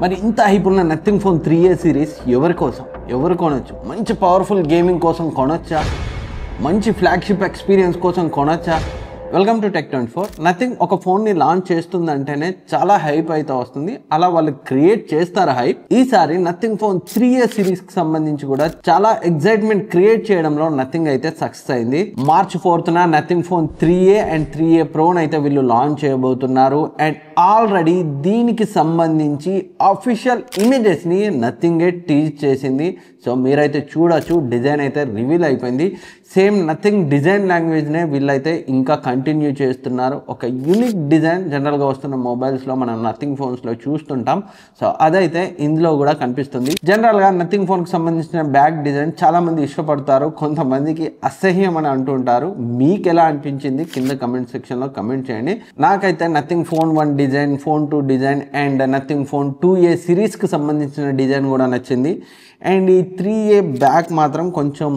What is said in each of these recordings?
మరి ఇంత హైప్ ఉన్న నథింగ్ ఫోన్ 3A సిరీస్ ఎవరి కోసం, ఎవరు కొనొచ్చు? మంచి పవర్ఫుల్ గేమింగ్ కోసం కొనొచ్చా? మంచి ఫ్లాగ్షిప్ ఎక్స్పీరియన్స్ కోసం కొనొచ్చా? Welcome to Tech24. నథింగ్ ఒక ఫోన్ని లాంచ్ చేస్తుందంటేనే చాలా హైప్ అయితే వస్తుంది. అలా వాళ్ళు క్రియేట్ చేస్తారు హైప్. ఈసారి నథింగ్ ఫోన్ 3A సిరీస్కి సంబంధించి కూడా చాలా ఎగ్జైట్మెంట్ క్రియేట్ చేయడంలో నథింగ్ అయితే సక్సెస్ అయింది. March 4th nothing phone 3A and 3A ప్రోని అయితే వీళ్ళు లాంచ్ చేయబోతున్నారు. అండ్ ఆల్రెడీ దీనికి సంబంధించి అఫీషియల్ ఇమేజెస్ని నథింగే టీజ్ చేసింది. సో మీరైతే చూడొచ్చు, డిజైన్ అయితే రివీల్ అయిపోయింది. సేమ్ నథింగ్ డిజైన్ లాంగ్వేజ్నే వీళ్ళైతే ఇంకా కంటిన్యూ చేస్తున్నారు. ఒక యూనిక్ డిజైన్ జనరల్గా వస్తున్న మొబైల్స్లో మనం నథింగ్ ఫోన్స్లో చూస్తుంటాం. సో అదైతే ఇందులో కూడా కనిపిస్తుంది. జనరల్గా నథింగ్ ఫోన్కి సంబంధించిన బ్యాక్ డిజైన్ చాలామంది ఇష్టపడతారు, కొంతమందికి అసహ్యం అని అంటుంటారు. మీకు ఎలా అనిపించింది కింద కమెంట్ సెక్షన్లో కమెంట్ చేయండి. నాకైతే nothing phone 1 design, phone 2 design and nothing phone 2A సిరీస్కి సంబంధించిన డిజైన్ కూడా నచ్చింది. అండ్ ఈ 3A బ్యాక్ మాత్రం కొంచెం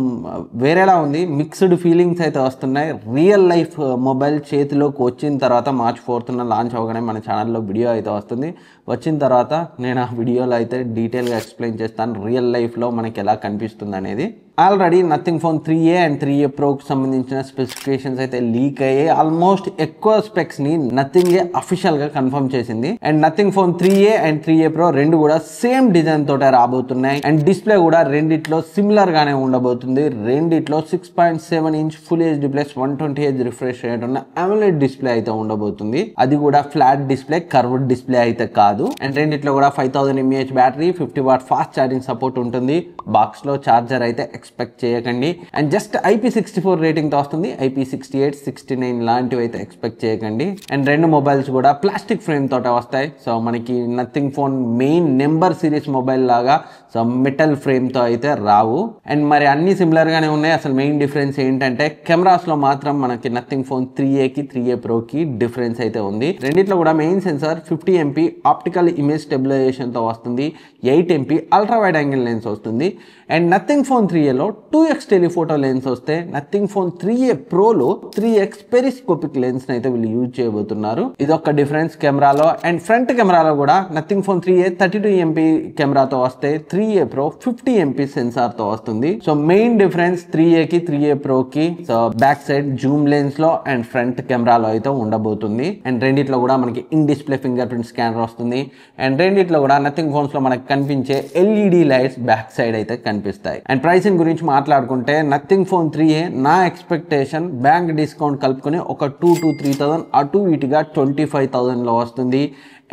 వేరేలా ఉంది. మిక్స్డ్ ఫీలింగ్స్ అయితే వస్తున్నాయి. రియల్ లైఫ్ మొబైల్ చేతిలోకి వచ్చిన తర్వాత March 4th లాంచ్ అవ్వగానే మన ఛానల్లో వీడియో అయితే వస్తుంది. వచ్చిన తర్వాత నేను ఆ వీడియోలో అయితే డీటెయిల్గా ఎక్స్ప్లెయిన్ చేస్తాను రియల్ లైఫ్లో మనకి ఎలా కనిపిస్తుంది అనేది. Already nothing phone 3A and 3A ప్రోకి సంబంధించిన స్పెసిఫికేషన్స్ అయితే లీక్ అయ్యాయి. ఆల్మోస్ట్ ఎక్కువ స్పెక్స్ని నథింగే అఫీషియల్గా కన్ఫర్మ్ చేసింది. And nothing phone 3A and 3A pro రెండు కూడా సేమ్ డిజైన్ తోటే రాబోతున్నాయి. అండ్ డిస్ప్లే కూడా రెండిట్లో సిమిలర్ గానే ఉండబోతుంది. రెండిట్లో 6.7 inch full HD plus 120Hz refresh rate ఉన్న AMOLED డిస్ప్లే అయితే ఉండబోతుంది. అది కూడా ఫ్లాట్ డిస్ప్లే, కర్వ్డ్ డిస్ప్లే అయితే కాదు. అండ్ రెండిట్లో కూడా 5000 mAh battery, 50 watt fast charging support ఉంటుంది. బాక్స్ లో చార్జర్ అయితే ఎక్స్పెక్ట్ చేయకండి. అండ్ జస్ట్ IP64 రేటింగ్ తో వస్తుంది. IP68, 69 లాంటివి అయితే ఎక్స్పెక్ట్ చేయకండి. అండ్ రెండు మొబైల్స్ కూడా ప్లాస్టిక్ ఫ్రేమ్ తోట వస్తాయి. సో మనకి nothing phone main number series mobile లాగా సో మెటల్ ఫ్రేమ్ తో అయితే రావు. అండ్ మరి అన్ని సిమిలర్ గానే ఉన్నాయి. అసలు మెయిన్ డిఫరెన్స్ ఏంటంటే కెమెరాస్ లో మాత్రం మనకి నథింగ్ ఫోన్ 3A కి 3A ప్రో కి డిఫరెన్స్ అయితే ఉంది. రెండిట్లో కూడా main sensor 50 MP optical image stabilisation తో వస్తుంది. 8 MP ultra wide angle lens వస్తుంది. అండ్ నథింగ్ ఫోన్ 3Aలో 2x టెలిఫోటో లెన్స్ వస్తే నథింగ్ ఫోన్ 3A ప్రోలో 3x పెరిస్కోపిక్ లెన్స్ అయితే వీళ్ళు యూజ్ చేయబోతున్నారు. ఇదొక డిఫరెన్స్ కెమెరాలో. అండ్ ఫ్రంట్ కెమెరాలో కూడా నథింగ్ ఫోన్ 3A 32 MP కెమెరాతో వస్తే 3A ప్రో 50 MP సెన్సార్ తో వస్తుంది. సో మెయిన్ డిఫరెన్స్ 3A కి 3A ప్రో కి so back side Zoom lens లో అండ్ ఫ్రంట్ కెమెరాలో అయితే ఉండబోతుంది. అండ్ రెండిట్లో కూడా మనకి in display finger print scanner వస్తుంది. అండ్ రెండిట్లో కూడా నథింగ్ ఫోన్స్ లో మనకి కనిపించే LED లైట్స్ బ్యాక్ సైడ్ అయితే కనిపిస్తాయి. అండ్ ప్రైసింగ్ గురించి మాట్లాడుకుంటే నథింగ్ ఫోన్ 3A నా ఎక్స్పెక్టేషన్ బ్యాంక్ డిస్కౌంట్ కలుపుకొని ఒక 2 to 3,000 అటు ఇటుగా 25,000 లో వస్తుంది.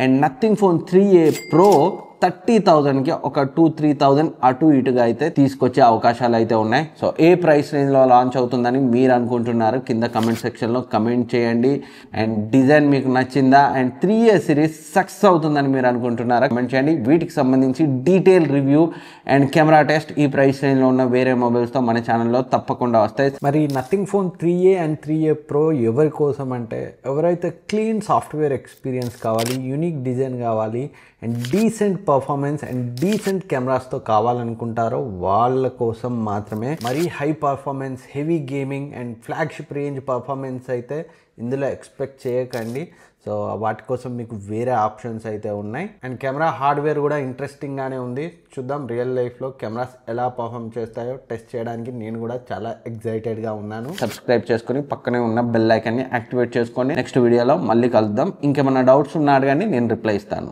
And nothing phone 3A pro 30,000కి ఒక 2-3,000 అటు ఇటుగా అయితే తీసుకొచ్చే అవకాశాలు అయితే ఉన్నాయి. సో ఏ ప్రైస్ రేంజ్లో లాంచ్ అవుతుందని మీరు అనుకుంటున్నారు కింద కమెంట్ సెక్షన్లో కమెంట్ చేయండి. అండ్ డిజైన్ మీకు నచ్చిందా? అండ్ 3A సిరీస్ సక్సెస్ అవుతుందని మీరు అనుకుంటున్నారా? కమెంట్ చేయండి. వీటికి సంబంధించి detail review and camera test ఈ ప్రైస్ రేంజ్లో ఉన్న వేరే మొబైల్స్తో మన ఛానల్లో తప్పకుండా వస్తాయి. మరి nothing phone 3A and 3A pro ఎవరి కోసం అంటే ఎవరైతే క్లీన్ సాఫ్ట్వేర్ ఎక్స్పీరియన్స్ కావాలి, యూనిక్ డిజైన్ కావాలి and decent performance and decent కెమెరాస్తో కావాలనుకుంటారో వాళ్ళ కోసం మాత్రమే. మరి high performance, heavy gaming and flagship range performance అయితే ఇందులో ఎక్స్పెక్ట్ చేయకండి. సో వాటి కోసం మీకు వేరే ఆప్షన్స్ అయితే ఉన్నాయి. అండ్ కెమెరా హార్డ్వేర్ కూడా ఇంట్రెస్టింగ్గానే ఉంది. చూద్దాం రియల్ లైఫ్లో కెమెరాస్ ఎలా పర్ఫార్మ్ చేస్తాయో టెస్ట్ చేయడానికి నేను కూడా చాలా ఎక్సైటెడ్గా ఉన్నాను. సబ్స్క్రైబ్ చేసుకుని పక్కనే ఉన్న బెల్ ఐకాన్ని యాక్టివేట్ చేసుకొని నెక్స్ట్ వీడియోలో మళ్ళీ కలుద్దాం. ఇంకేమైనా డౌట్స్ ఉన్నా అడగండి, నేను రిప్లై ఇస్తాను.